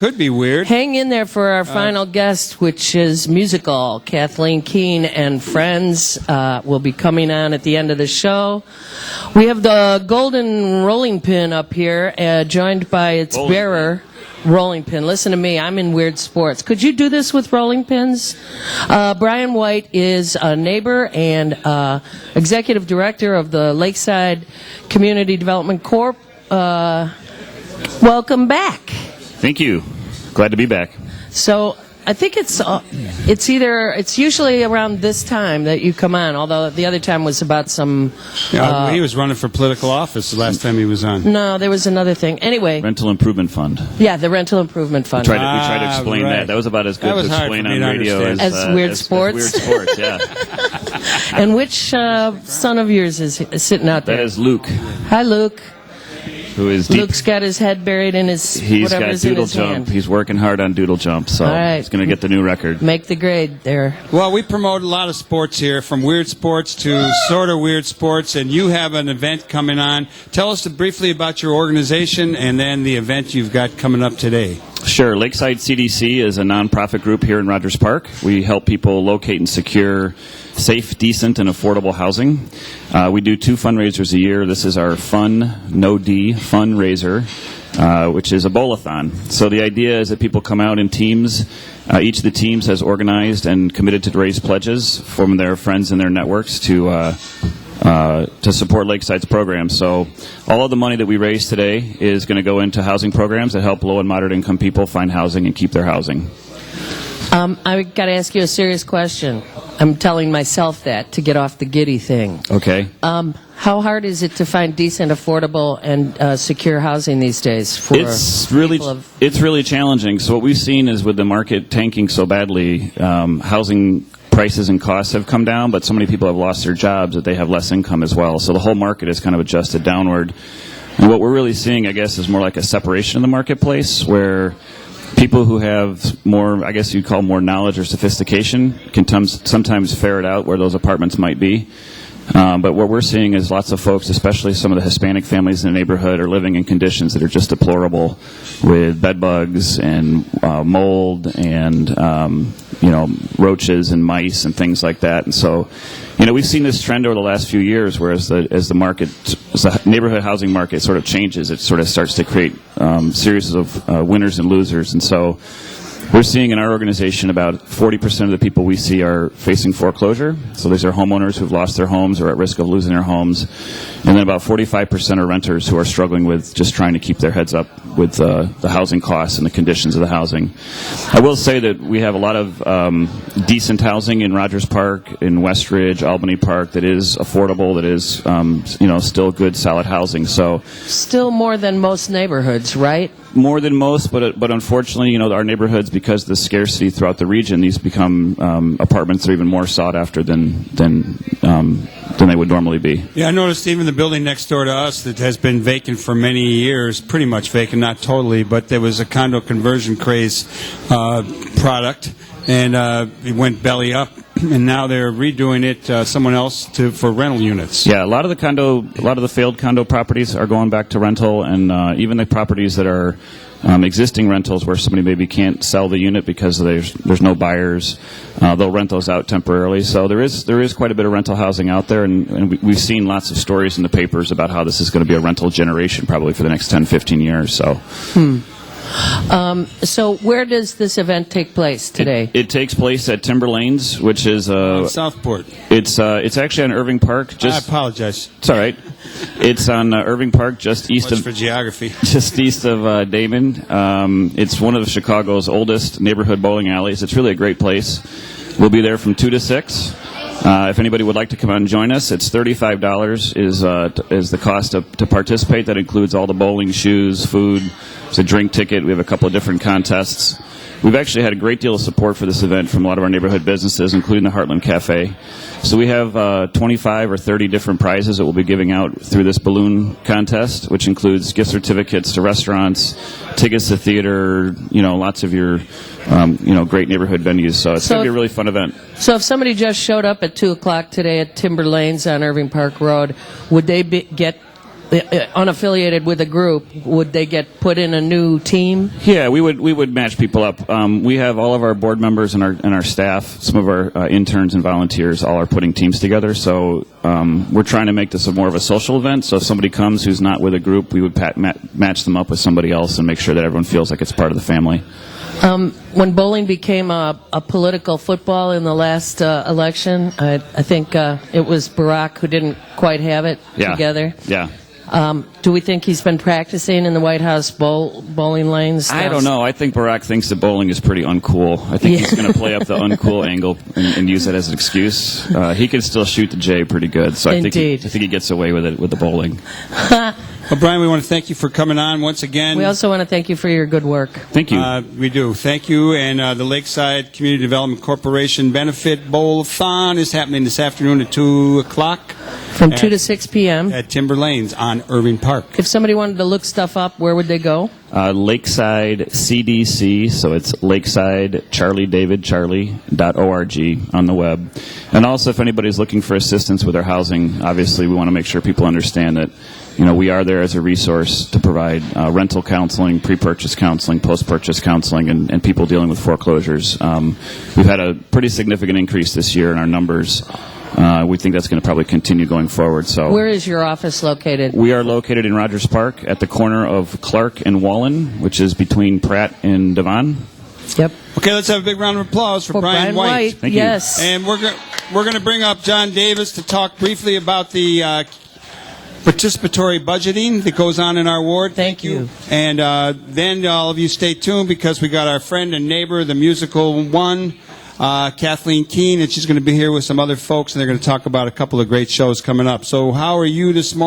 Could be weird. Hang in there for our final guest, which is musical. Kathleen Keene and friends will be coming on at the end of the show. We have the golden rolling pin up here, joined by its bearer, rolling pin. Listen to me, I'm in weird sports. Could you do this with rolling pins? Brian White is a neighbor and executive director of the Lakeside Community Development Corp. Welcome back. Thank you. Glad to be back. So I think it's usually around this time that you come on, although the other time was about some... he was running for political office the last time he was on. No, there was another thing. Anyway. Rental Improvement Fund. Yeah, the Rental Improvement Fund. We tried to explain right. that. That was about as good to explain on radio as Weird Sports. Weird Sports, yeah. And which son of yours is sitting out there? That is Luke. Hi, Luke. Who is deep. Luke's got his head buried in his whatever's in his hand. He's working hard on Doodle Jump, so he's going to get the new record. Make the grade there. Well, we promote a lot of sports here, from weird sports to sort of weird sports, and you have an event coming on. Tell us briefly about your organization and then the event you've got coming up today. Sure. Lakeside CDC is a nonprofit group here in Rogers Park. We help people locate and secure safe, decent, and affordable housing. We do 2 fundraisers a year. This is our Fun No D fundraiser, which is a bowl-a-thon. So the idea is that people come out in teams. Each of the teams has organized and committed to raise pledges from their friends and their networks to support Lakeside's programs. So all of the money that we raise today is going to go into housing programs that help low and moderate income people find housing and keep their housing. I got to ask you a serious question. I'm telling myself that to get off the giddy thing. Okay. How hard is it to find decent, affordable, and secure housing these days? It's really challenging. So what we've seen is with the market tanking so badly, housing prices and costs have come down, but so many people have lost their jobs that they have less income as well. So the whole market is kind of adjusted downward. And what we're really seeing, I guess, is more like a separation in the marketplace where people who have more, I guess you'd call more knowledge or sophistication can sometimes ferret out where those apartments might be. But what we're seeing is lots of folks, especially some of the Hispanic families in the neighborhood, are living in conditions that are just deplorable with bed bugs and mold and roaches and mice and things like that. And so, we've seen this trend over the last few years, where as the neighborhood housing market sort of changes, it sort of starts to create series of winners and losers. And so we're seeing in our organization about 40% of the people we see are facing foreclosure. So these are homeowners who've lost their homes or at risk of losing their homes. And then about 45% are renters who are struggling with just trying to keep their heads up with the housing costs and the conditions of the housing. I will say that we have a lot of decent housing in Rogers Park, in Westridge, Albany Park that is affordable, that is still good, solid housing. So still more than most neighborhoods, right? More than most, but unfortunately, our neighborhoods, because of the scarcity throughout the region, these become apartments that are even more sought after than they would normally be. Yeah, I noticed even the building next door to us that has been vacant for many years, pretty much vacant, not totally, but there was a condo conversion craze product, and it went belly up. And now they're redoing it someone else for rental units. Yeah, a lot of the failed condo properties are going back to rental, and even the properties that are existing rentals where somebody maybe can't sell the unit because there's no buyers, they'll rent those out temporarily. So there is quite a bit of rental housing out there, and we've seen lots of stories in the papers about how this is going to be a rental generation probably for the next 10, 15 years. So. So where does this event take place today? It takes place at Timber Lanes, which is Southport. It's actually on Irving Park. I apologize. It's all right. It's on Irving Park, just east of geography. Just east of Damon. It's one of Chicago's oldest neighborhood bowling alleys. It's really a great place. We'll be there from 2 to 6. If anybody would like to come out and join us, it's $35 is the cost to participate. That includes all the bowling, shoes, food. It's a drink ticket. We have a couple of different contests. We've actually had a great deal of support for this event from a lot of our neighborhood businesses, including the Heartland Cafe. So we have 25 or 30 different prizes that we'll be giving out through this balloon contest, which includes gift certificates to restaurants, tickets to theater, lots of your great neighborhood venues. So it's going to be a really fun event. So if somebody just showed up at 2 o'clock today at Timber Lanes on Irving Park Road, would they get unaffiliated with a group, would they get put in a new team? Yeah, we would match people up. We have all of our board members and our staff, some of our interns and volunteers, all are putting teams together. So we're trying to make this more of a social event. So if somebody comes who's not with a group, we would match them up with somebody else and make sure that everyone feels like it's part of the family. When bowling became a political football in the last election, I think it was Barack who didn't quite have it together. Yeah. Do we think he's been practicing in the White House bowling lanes? I don't know. I think Barack thinks that bowling is pretty uncool. I think he's going to play up the uncool angle and use it as an excuse. He can still shoot the J pretty good, so I think he gets away with it with the bowling. Well, Brian, we want to thank you for coming on once again. We also want to thank you for your good work. Thank you. We do. Thank you. And the Lakeside Community Development Corporation Benefit Bowl-a-thon is happening this afternoon at 2 o'clock. From 2 to 6 p.m. At Timber Lanes on Irving Park. If somebody wanted to look stuff up, where would they go? Lakeside CDC, so it's lakesidecharliedavidcharlie.org on the web. And also, if anybody's looking for assistance with their housing, obviously we want to make sure people understand that we are there as a resource to provide rental counseling, pre-purchase counseling, post-purchase counseling, and people dealing with foreclosures. We've had a pretty significant increase this year in our numbers. We think that's going to probably continue going forward. So, where is your office located? We are located in Rogers Park at the corner of Clark and Wallen, which is between Pratt and Devon. Yep. Okay, let's have a big round of applause for Brian White. Thank you. Yes. And we're going to bring up John Davis to talk briefly about the participatory budgeting that goes on in our ward. Thank you. And then all of you stay tuned because we got our friend and neighbor, the musical one, Kathleen Keene, and she's going to be here with some other folks, and they're going to talk about a couple of great shows coming up. So how are you this morning?